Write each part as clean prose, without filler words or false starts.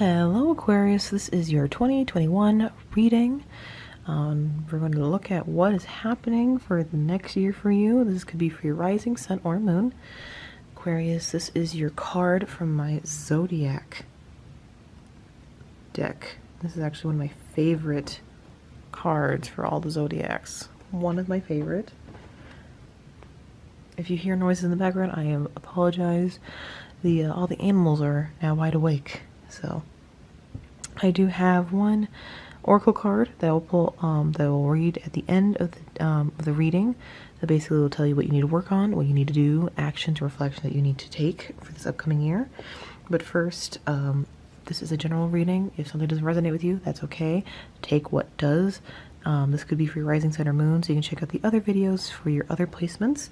Hello Aquarius, this is your 2021 reading. We're going to look at what is happening for the next year for you. This could be for your rising sun or moon. Aquarius, this is your card from my zodiac deck. This is actually one of my favorite cards for all the zodiacs. One of my favorite. If you hear noises in the background, I apologize. All the animals are now wide awake, so I do have one oracle card that will pull that will read at the end of the reading. That basically will tell you what you need to work on, what you need to do, actions, reflection that you need to take for this upcoming year. But first, this is a general reading. If something doesn't resonate with you, that's okay. Take what does. This could be for your rising sun or moon, so you can check out the other videos for your other placements.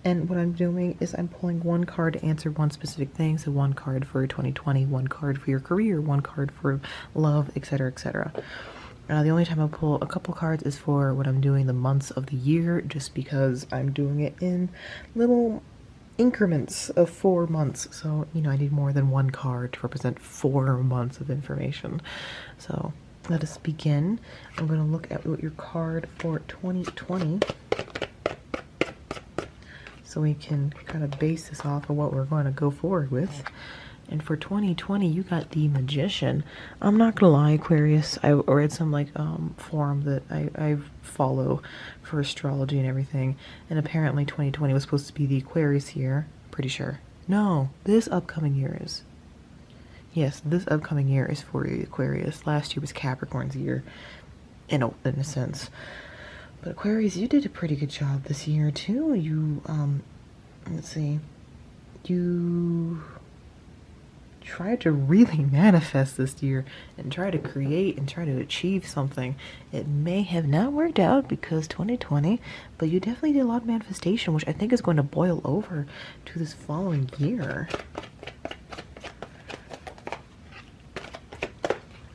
And what I'm doing is I'm pulling one card to answer one specific thing. So one card for 2020, one card for your career, one card for love, etc., etc. The only time I'll pull a couple cards is for when I'm doing the months of the year, just because I'm doing it in little increments of 4 months. So, I need more than one card to represent 4 months of information. So let us begin. I'm going to look at what your card for 2020, so we can kind of base this off of what we're going to go forward with. And for 2020, you got the Magician. I'm not gonna lie, Aquarius, I read some forum that I follow for astrology and everything, and apparently 2020 was supposed to be the Aquarius year. Pretty sure. No, this upcoming year is. Yes, this upcoming year is for Aquarius. Last year was Capricorn's year, in a sense. But Aquarius, you did a pretty good job this year too. You, let's see, you tried to really manifest this year and try to create and try to achieve something. It may have not worked out because 2020, but you definitely did a lot of manifestation, which I think is going to boil over to this following year.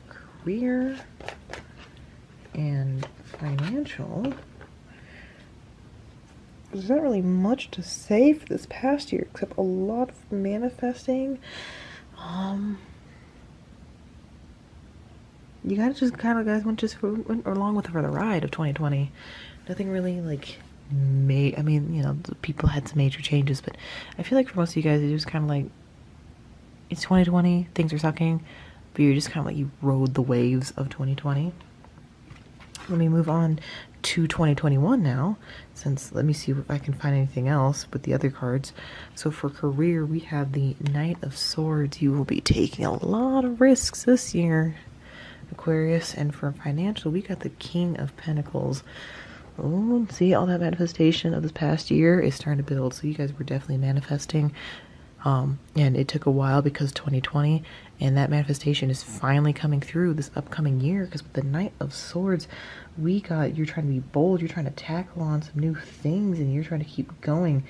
Career and financial. There's not really much to say for this past year except a lot of manifesting. You gotta just kind of went along with for the ride of 2020. Nothing really people had some major changes, but I feel like for most of you guys it was kind of like, it's 2020, things are sucking, but you're just kind of like, you rode the waves of 2020. Let me move on to 2021 now, let me see if I can find anything else with the other cards. So for career, we have the Knight of Swords. You will be taking a lot of risks this year, Aquarius. And for financial, we got the King of Pentacles. Oh, see, all that manifestation of this past year is starting to build. So you guys were definitely manifesting. And it took a while because 2020, and that manifestation is finally coming through this upcoming year, because with the Knight of Swords, you're trying to be bold, you're trying to tackle on some new things, and you're trying to keep going.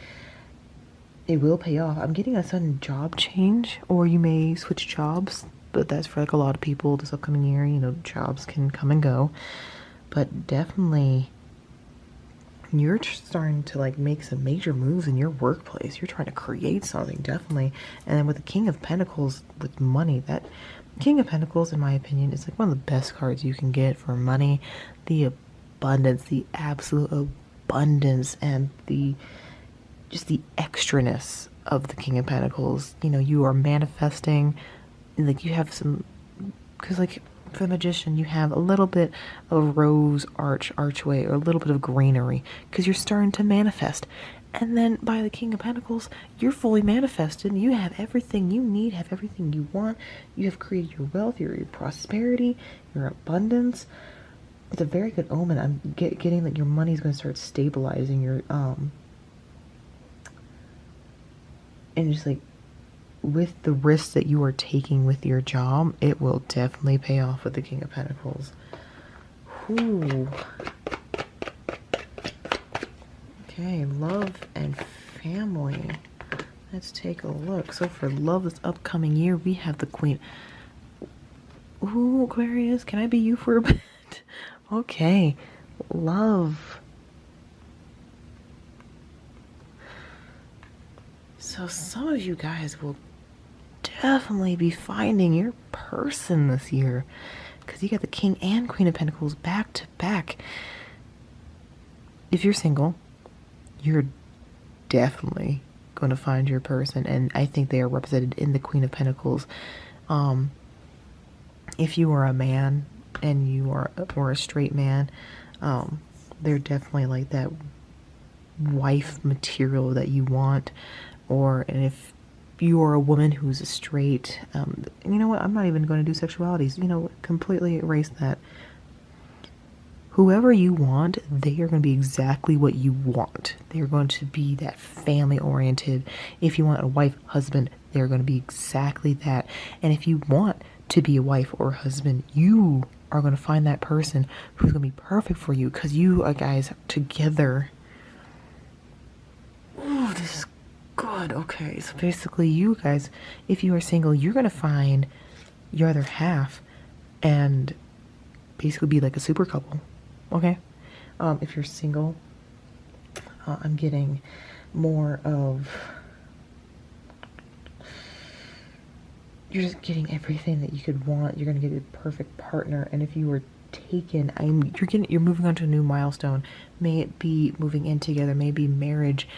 It will pay off. I'm getting a sudden job change, or you may switch jobs, but that's for a lot of people this upcoming year. Jobs can come and go, but definitely you're starting to make some major moves in your workplace. You're trying to create something, definitely. And then with the King of Pentacles, with money, that King of Pentacles, in my opinion, is one of the best cards you can get for money. The abundance, the absolute abundance, and just the extraness of the King of Pentacles. You are manifesting, you have some, because for the Magician, you have a little bit of rose archway, or a little bit of greenery, because you're starting to manifest. And then by the King of Pentacles, you're fully manifested. You have everything you need, have everything you want. You have created your wealth, your prosperity, your abundance. It's a very good omen. I'm getting that your money's going to start stabilizing your and just with the risks that you are taking with your job, it will definitely pay off with the King of Pentacles. Ooh. Okay, love and family. Let's take a look. So for love this upcoming year, we have the Queen. Ooh, Aquarius, can I be you for a bit? Okay, love. So some of you guys will definitely be finding your person this year, because you got the King and Queen of Pentacles back to back. If you're single, you're definitely going to find your person, and I think they are represented in the Queen of Pentacles. If you are a man and you are or a straight man, they're definitely like that wife material that you want. And if you are a woman who's a straight, you know what, I'm not even going to do sexualities, you know, completely erase that. Whoever you want, they are going to be exactly what you want. They're going to be that family oriented. If you want a wife, husband, they're going to be exactly that. And if you want to be a wife or husband, you are going to find that person who's going to be perfect for you, because you guys together. Oh, this is good. Okay, so basically you guys, if you are single, you're going to find your other half and basically be like a super couple. Okay, if you're single, I'm getting more of, you're just getting everything that you could want. You're gonna get a perfect partner. And if you were taken, you're moving on to a new milestone. May it be moving in together, maybe marriage,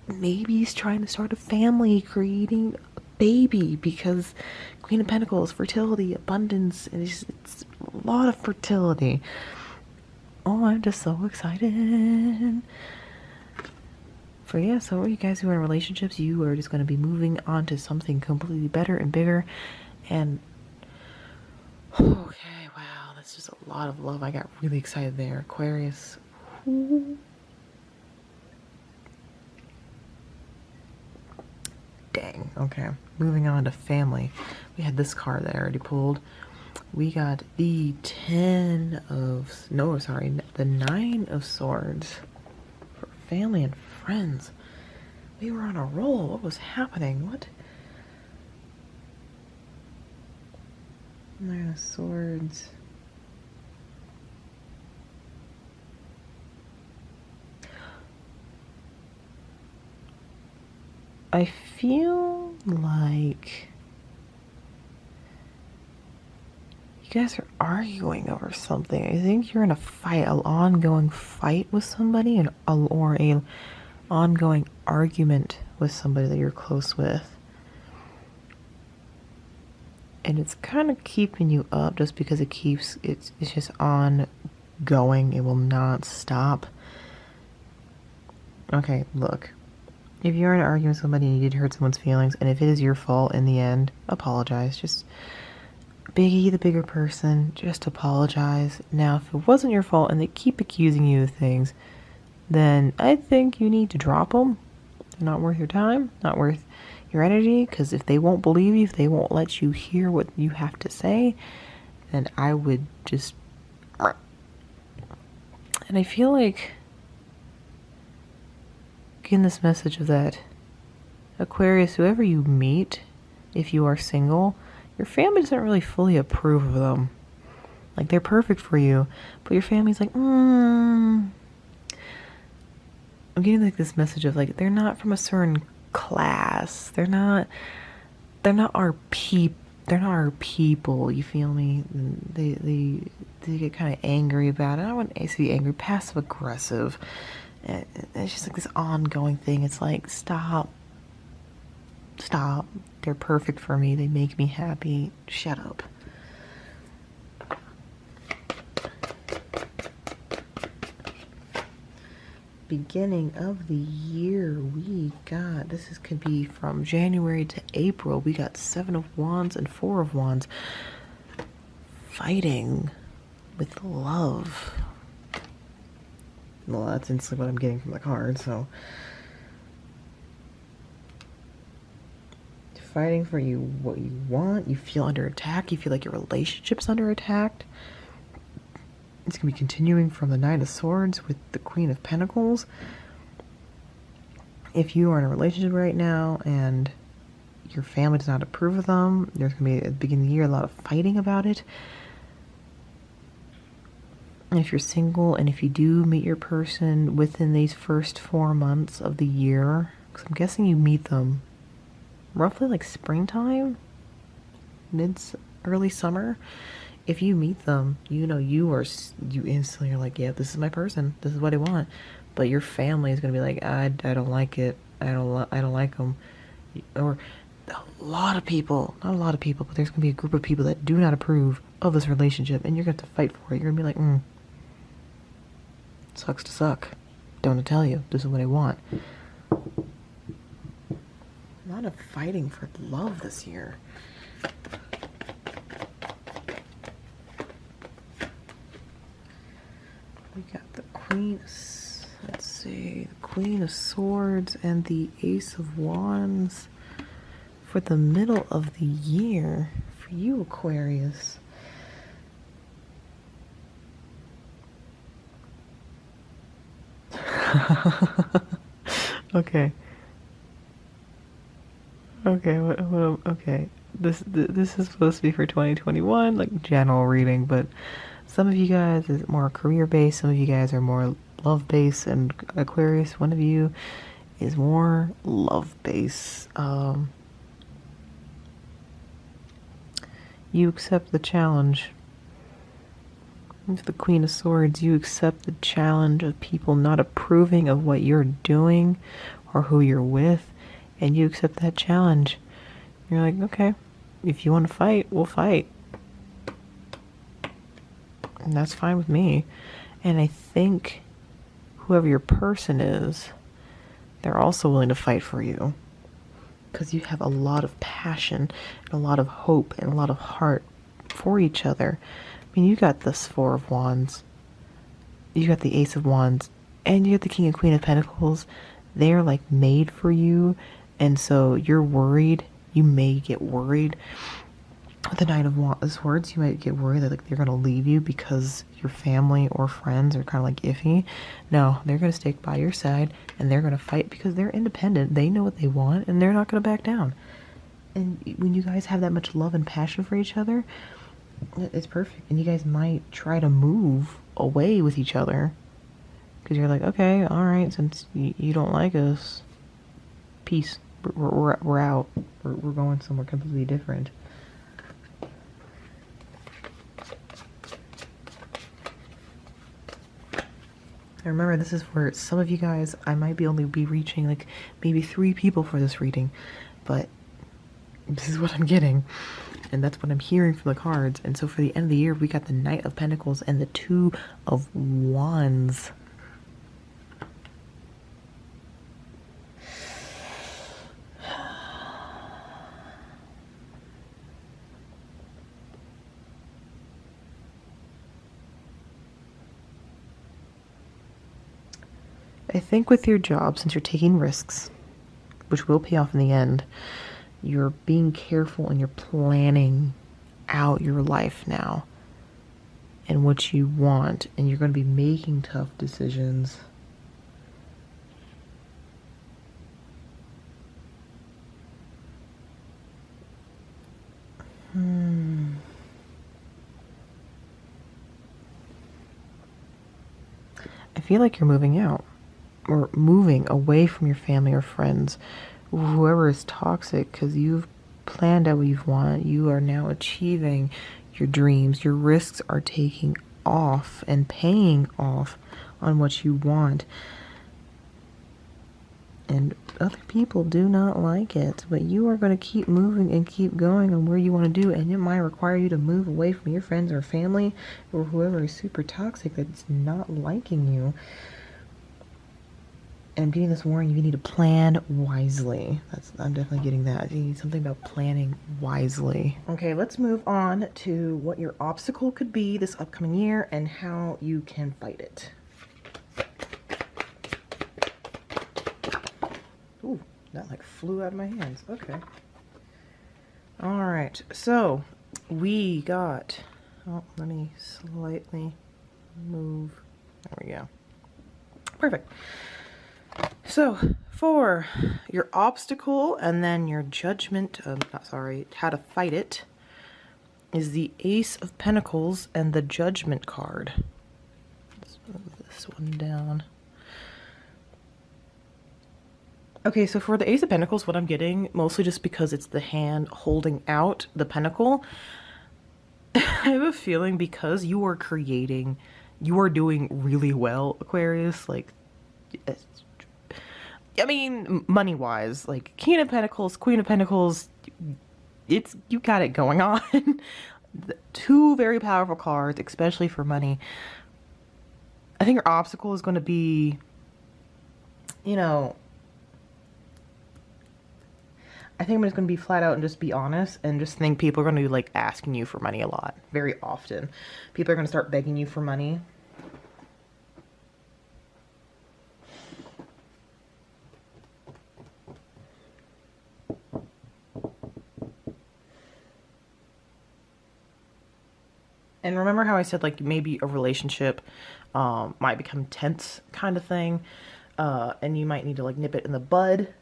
maybe he's trying to start a family, creating a baby, because Queen of Pentacles, fertility, abundance, and it's a lot of fertility. Oh, I'm just so excited. So yeah, so you guys who are in relationships, you are just going to be moving on to something completely better and bigger. And okay, wow, that's just a lot of love. I got really excited there. Aquarius. Ooh. Dang. Okay, moving on to family. We had this card that I already pulled. We got the the 9 of Swords for family and friends. We were on a roll. What was happening? What? 9 of Swords. I feel like you guys are arguing over something. I think you're in a fight, an ongoing fight with somebody, or a ongoing argument with somebody that you're close with. And it's kind of keeping you up just because it's just ongoing. It will not stop. Okay, look. If you're in an argument with somebody and you did hurt someone's feelings, and if it is your fault in the end, apologize. Just Biggie, the bigger person, just apologize. Now, if it wasn't your fault and they keep accusing you of things, then I think you need to drop them. They're not worth your time, not worth your energy, because if they won't believe you, if they won't let you hear what you have to say, then I would just... And I feel like getting this message of that, Aquarius, whoever you meet, if you are single, your family doesn't really fully approve of them. Like, they're perfect for you, but your family's like, I'm getting like this message of like, they're not from a certain class. They're not our they're not our people, you feel me? They get kind of angry about it. I don't want to be angry, passive aggressive. It's just like this ongoing thing. It's like, stop. They're perfect for me. They make me happy. Shut up. Beginning of the year, we got, could be from January to April, we got 7 of Wands and 4 of Wands. Fighting with love. Well, that's instantly what I'm getting from the card, so. Fighting for you, what you want. You feel under attack. You feel like your relationship's under attack. It's going to be continuing from the 9 of Swords with the Queen of Pentacles. If you are in a relationship right now and your family does not approve of them, there's going to be, at the beginning of the year, a lot of fighting about it. And if you're single, and if you do meet your person within these first 4 months of the year, because I'm guessing you meet them roughly like springtime, early summer, if you meet them, you know, you instantly are like, yeah, this is my person. This is what I want. But your family is going to be like, I don't like it. I don't like them. Or a lot of people, not a lot of people, but there's going to be a group of people that do not approve of this relationship, and you're going to have to fight for it. You're going to be like, sucks to suck. Don't I tell you, this is what I want. A lot of fighting for love this year. We got the Queen, let's see, the Queen of Swords and the Ace of Wands for the middle of the year for you, Aquarius. Okay. Okay, okay. This is supposed to be for 2021, like general reading, but some of you guys is more career based, some of you guys are more love based, and Aquarius, one of you is more love based. You accept the challenge. With the Queen of Swords, you accept the challenge of people not approving of what you're doing or who you're with, and you accept that challenge. You're like, okay, if you want to fight, we'll fight. And that's fine with me. And I think whoever your person is, they're also willing to fight for you. Because you have a lot of passion, and a lot of hope, and a lot of heart for each other. I mean, you got this Four of Wands, you got the Ace of Wands, and you got the King and Queen of Pentacles. They're like made for you, and so you're worried. You may get worried. With the Knight of Swords, you might get worried that like they're gonna leave you because your family or friends are kind of like iffy. No, they're gonna stick by your side, and they're gonna fight because they're independent. They know what they want, and they're not gonna back down. And when you guys have that much love and passion for each other, it's perfect. And you guys might try to move away with each other because you're like, okay, all right, since you don't like us, peace. We're out. We're going somewhere completely different. And remember, this is where some of you guys, I might only be reaching like maybe 3 people for this reading, but this is what I'm getting. And that's what I'm hearing from the cards. And so for the end of the year, we got the Knight of Pentacles and the Two of Wands. I think with your job, since you're taking risks, which will pay off in the end, you're being careful and you're planning out your life now and what you want, and you're going to be making tough decisions. I feel like you're moving out or moving away from your family or friends, whoever is toxic, because you've planned out what you want. You are now achieving your dreams. Your risks are taking off and paying off on what you want. And other people do not like it, but you are going to keep moving and keep going on where you want to do, and it might require you to move away from your friends or family or whoever is super toxic that's not liking you. And I'm getting this warning, you need to plan wisely. I'm definitely getting that. You need something about planning wisely. Okay, let's move on to what your obstacle could be this upcoming year and how you can fight it. Ooh, that like flew out of my hands. Okay. All right, so we got, oh, let me slightly move. There we go. Perfect. So for your obstacle and then your judgment, how to fight it, is the Ace of Pentacles and the Judgment card. Let's move this one down. Okay, so for the Ace of Pentacles, what I'm getting, mostly just because it's the hand holding out the pentacle, I have a feeling because you are creating, you are doing really well, Aquarius. Like, I mean, money wise, like King of Pentacles, Queen of Pentacles, it's, you got it going on. Two very powerful cards, especially for money. I think your obstacle is going to be, you know, I think I'm just going to be flat out and just be honest and just think people are going to be like asking you for money a lot, very often. People are going to start begging you for money. And remember how I said like maybe a relationship might become tense kind of thing, and you might need to like nip it in the bud.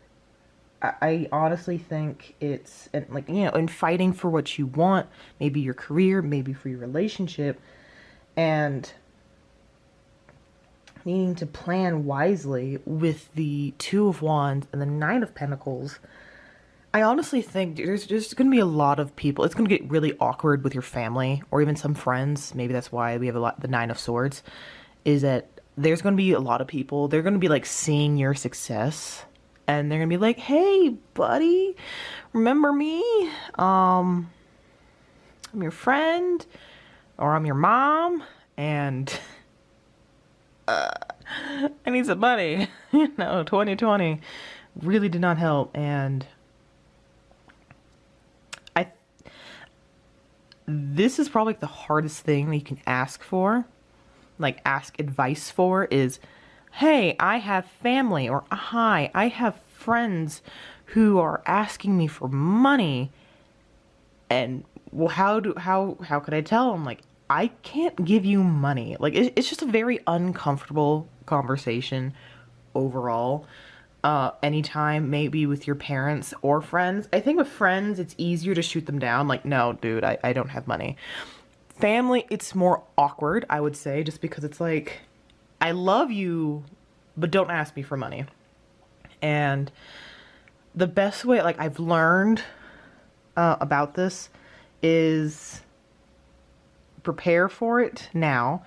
I honestly think it's, and like, you know, in fighting for what you want, maybe your career, maybe for your relationship, and needing to plan wisely with the Two of Wands and the Nine of Pentacles. I honestly think there's just going to be a lot of people. It's going to get really awkward with your family or even some friends. Maybe that's why we have a lot, the Nine of Swords, is that there's going to be a lot of people. They're going to be like seeing your success and they're going to be like, hey, buddy, remember me? I'm your friend or I'm your mom and I need some money. You know, 2020 really did not help. And this is probably the hardest thing that you can ask for, like ask advice for, is, hey, I have family, or hi, I have friends who are asking me for money. And well, how could I tell them? Like, I can't give you money. Like, it's just a very uncomfortable conversation overall. Anytime, maybe with your parents or friends. I think with friends, it's easier to shoot them down. Like, no, dude, I don't have money. Family, it's more awkward, I would say, just because it's like, I love you, but don't ask me for money. And the best way, like, I've learned about this is prepare for it now.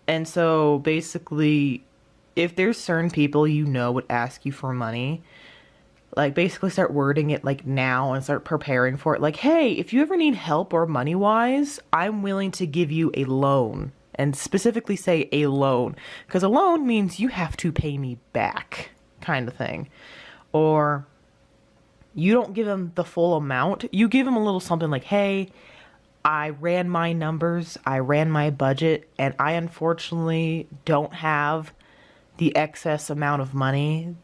And so basically, if there's certain people you know would ask you for money, like basically start wording it like now and start preparing for it. Like, hey, if you ever need help or money wise, I'm willing to give you a loan. And specifically say a loan, because a loan means you have to pay me back kind of thing. Or you don't give them the full amount. You give them a little something like, hey, I ran my numbers, I ran my budget, and I unfortunately don't have the excess amount of money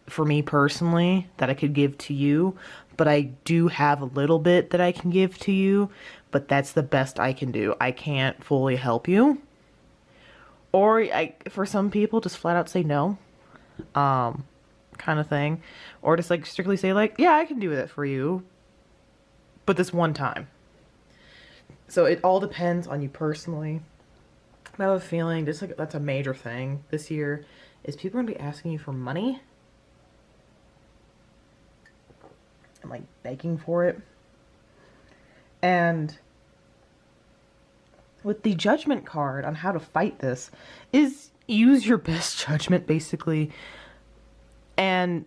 for me personally that I could give to you, but I do have a little bit that I can give to you, but that's the best I can do. I can't fully help you. Or for some people, just flat out say no, kind of thing. Or just like strictly say like, yeah, I can do that for you, but this one time. So it all depends on you personally. I have a feeling just like that's a major thing this year is people are gonna be asking you for money and like begging for it. And with the Judgment card on how to fight this is use your best judgment basically and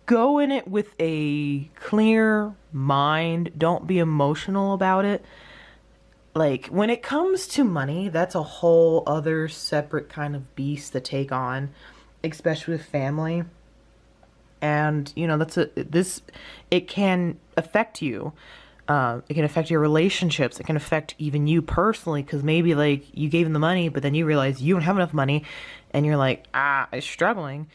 go in it with a clear mind. Don't be emotional about it. Like, when it comes to money, that's a whole other separate kind of beast to take on, especially with family. And, you know, it can affect you. It can affect your relationships. It can affect even you personally, because maybe, like, you gave them the money, but then you realize you don't have enough money, and you're like, I'm struggling.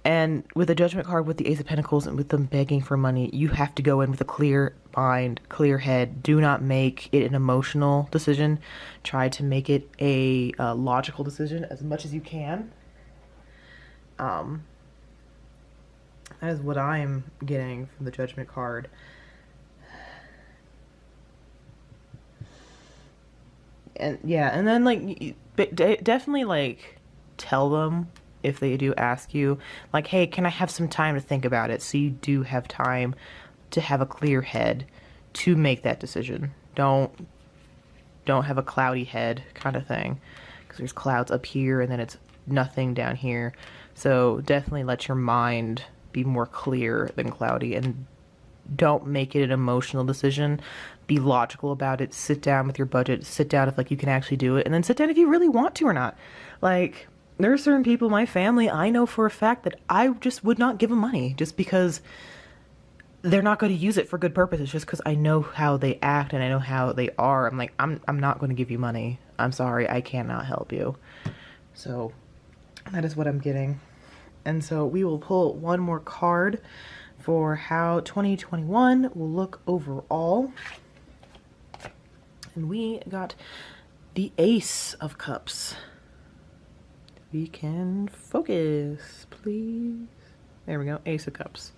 And with the Judgment card, with the Ace of Pentacles, and with them begging for money, you have to go in with a clear mind, clear head. Do not make it an emotional decision. Try to make it a logical decision as much as you can. That is what I'm getting from the Judgment card. And yeah, and then like, definitely like tell them if they do ask you, like, hey, can I have some time to think about it? So you do have time to have a clear head to make that decision. Don't don't have a cloudy head kind of thing, because there's clouds up here and then it's nothing down here. So definitely let your mind be more clear than cloudy, and don't make it an emotional decision. Be logical about it. Sit down with your budget. Sit down if like you can actually do it, and then sit down if you really want to or not. Like, there are certain people in my family I know for a fact that I just would not give them money just because they're not going to use it for good purposes, just because I know how they act and I know how they are. I'm like, I'm not going to give you money. I'm sorry, I cannot help you. So that is what I'm getting. And so we will pull one more card for how 2021 will look overall. And we got the Ace of Cups. We can focus, please. There we go, Ace of Cups.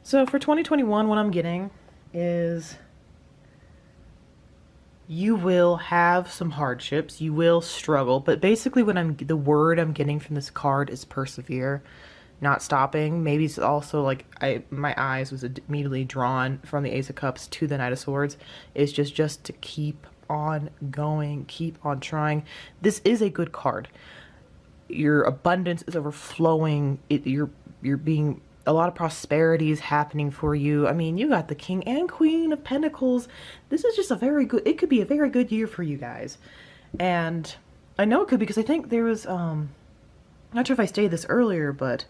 So for 2021, what I'm getting is you will have some hardships, you will struggle, but basically the word I'm getting from this card is persevere, not stopping. Maybe it's also like my eyes was immediately drawn from the Ace of Cups to the Knight of Swords. It's just to keep on going, keep on trying. This is a good card. Your abundance is overflowing. You're being, a lot of prosperity is happening for you. I mean, you got the King and Queen of Pentacles. This is just it could be a very good year for you guys. And I know it could, because I think there was, I'm not sure if I stated this earlier, but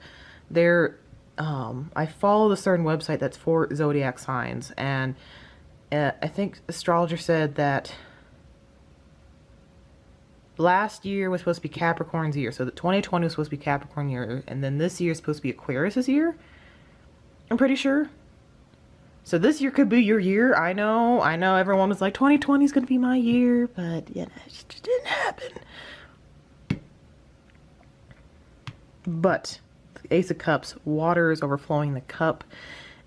I follow a certain website that's for zodiac signs, and I think astrologer said that last year was supposed to be Capricorn's year, so that 2020 was supposed to be Capricorn year, and then this year is supposed to be Aquarius's year, I'm pretty sure. So this year could be your year. I know everyone was like 2020 is gonna be my year, but you know, it just didn't happen. But the Ace of Cups, water is overflowing the cup,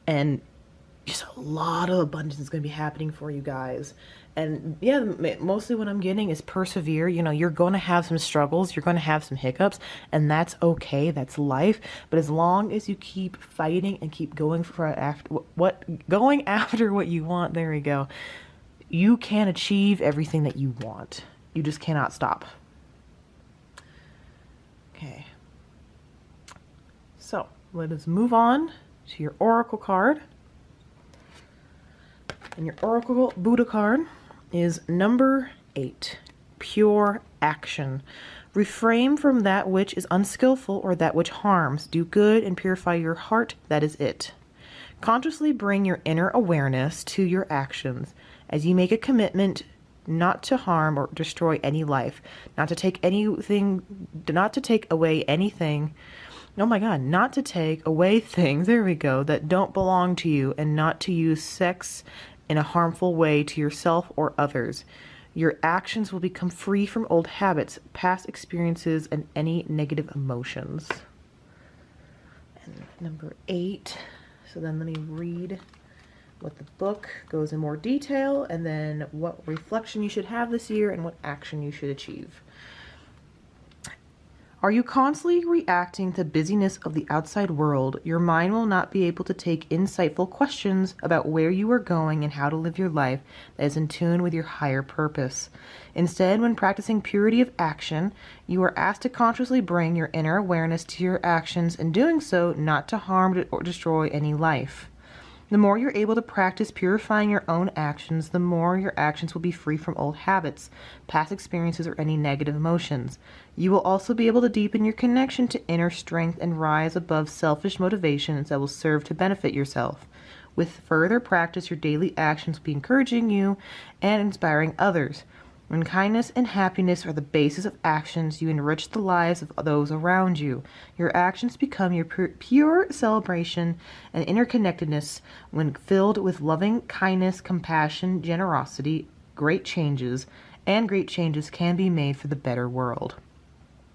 and just a lot of abundance is going to be happening for you guys. And yeah, mostly what I'm getting is persevere. You know, you're going to have some struggles, you're going to have some hiccups, and that's okay. That's life. But as long as you keep fighting and keep going going after what you want, there we go, you can achieve everything that you want. You just cannot stop. Okay. So let us move on to your Oracle card. And your Oracle Buddha card is number 8, pure action. Refrain from that which is unskillful or that which harms. Do good and purify your heart. That is it. Consciously bring your inner awareness to your actions as you make a commitment not to harm or destroy any life, not to take away anything. Oh my God, not to take away things, there we go, that don't belong to you, and not to use sex in a harmful way to yourself or others. Your actions will become free from old habits, past experiences, and any negative emotions. And number 8. So then let me read what the book goes in more detail, and then what reflection you should have this year and what action you should achieve. Are you constantly reacting to the busyness of the outside world? Your mind will not be able to take insightful questions about where you are going and how to live your life that is in tune with your higher purpose. Instead, when practicing purity of action, you are asked to consciously bring your inner awareness to your actions, and doing so not to harm or destroy any life. The more you're able to practice purifying your own actions, the more your actions will be free from old habits, past experiences, or any negative emotions. You will also be able to deepen your connection to inner strength and rise above selfish motivations that will serve to benefit yourself. With further practice, your daily actions will be encouraging you and inspiring others. When kindness and happiness are the basis of actions, you enrich the lives of those around you. Your actions become your pure celebration and interconnectedness. When filled with loving kindness, compassion, generosity, great changes can be made for the better world.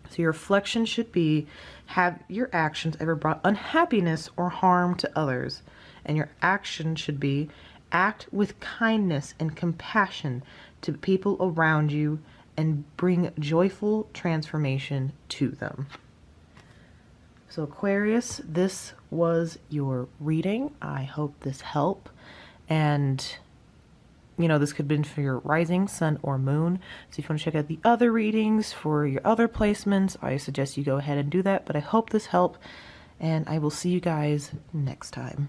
So your reflection should be, have your actions ever brought unhappiness or harm to others? And your action should be, act with kindness and compassion to people around you and bring joyful transformation to them. So Aquarius, this was your reading. I hope this helped. And you know, this could have been for your rising, sun, or moon. So if you want to check out the other readings for your other placements, I suggest you go ahead and do that. But I hope this helped, and I will see you guys next time.